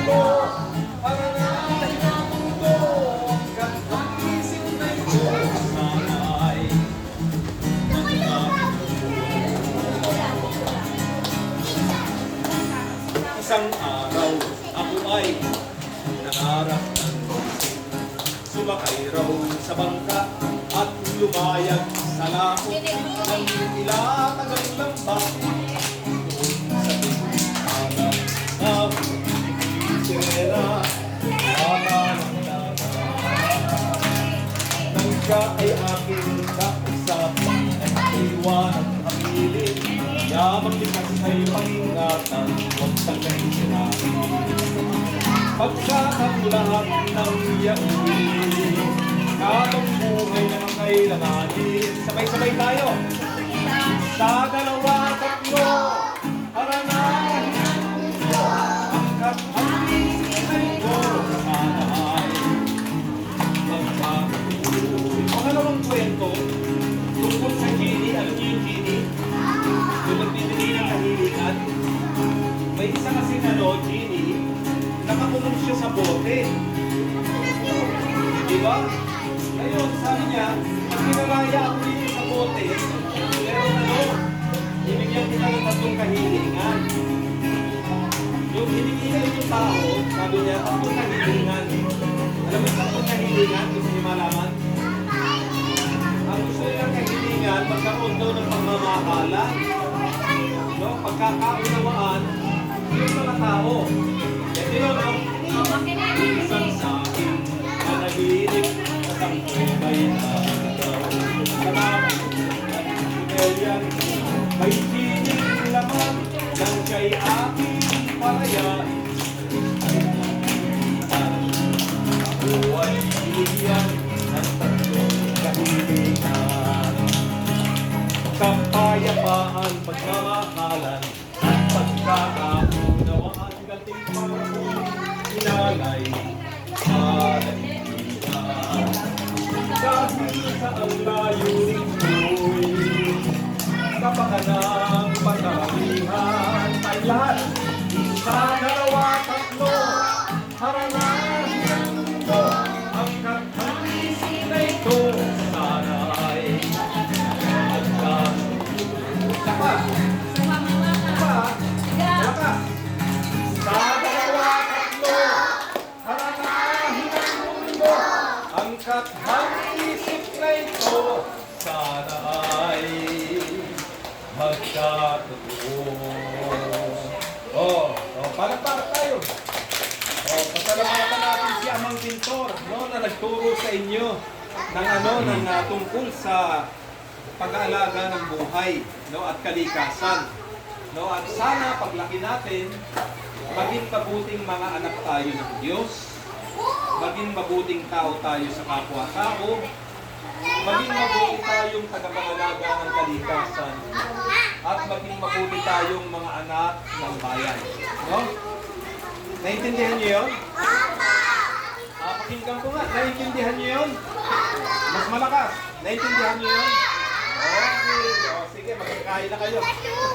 tatlo, para na ang mundo, ang isip na ito, sana'y isang araw, ako ay nangarap ng sumakay raw sa bangka at lumayag sa laot ng ilatagang lambak. Doon sa bintana na sirena, bata ng dagat. Nang siya ay aking kausap, nag-iwan ang pamilin, yamang likas ay pangingatan, huwag tagay sirahin. Pagkat lahat ng iyain, katong buhay na ang kailanganin. Sabay-sabay tayo. Sa dalawa, tatlo, para na angkat ang isip na ito, sana ay magpapatuloy. Ang dalawang kwento, tungkol sa genie, alam niyo yung genie? Yung nagbibigay ng kahilingan. May isa kasi genie, nakakulong siya sa bote. Diba? Ngayon, sabi niya, pag pinalaya ako dito sa bote, pero ibigyan kita ng tatlong kahilingan. Yung hinihingan yung tao, sabi niya, tatlong kahilingan. Alam mo yung tatlong kahilingan? Gusto niyo malaman? Ang gusto niya kahilingan, magkaroon daw ng pagmamahalan. No? Pagkakaunawaan, yung mga tao. Ito yun, no? Isang sa akin, managinip, at ang may nagaw. Salamat, at Ipelian, may sining laman, yan kay aking parayain. Ako ay bigyan ng tatlong kahilingan. Kapayapaan, pagmamahalan, at pagkakaunawaan, gating Panginoon, inalay sa dahilan. Dahil sa ang layunin ko'y kapakanang pagkakalihan ay lahat. Sa dalawa, tatlo, haranahin ang mundo, ang katangisin na ito, sana ay magkakalihan. Sa dalawa, tatlo, haranahin ang mundo, ang katangisip na ito, sana ay magkatotoo. Palakpak tayo. Pasalamatan natin si Amang Pintor, no, na nagturo sa inyo ng tungkol sa pag-aalaga ng buhay, no, at kalikasan. No, at sana paglaki natin, maging mabuting mga anak tayo ng Diyos, maging mabuting tao tayo sa kapwa-tao, maging mabuti tayong tagapangalaga ng kalikasan, at maging mabuti tayong mga anak ng bayan. No? Naintindihan niyo yun? Pakinggan ko nga, naintindihan niyo yun? Mas malakas, naintindihan niyo yun? Okay, sige, magkakain na kayo.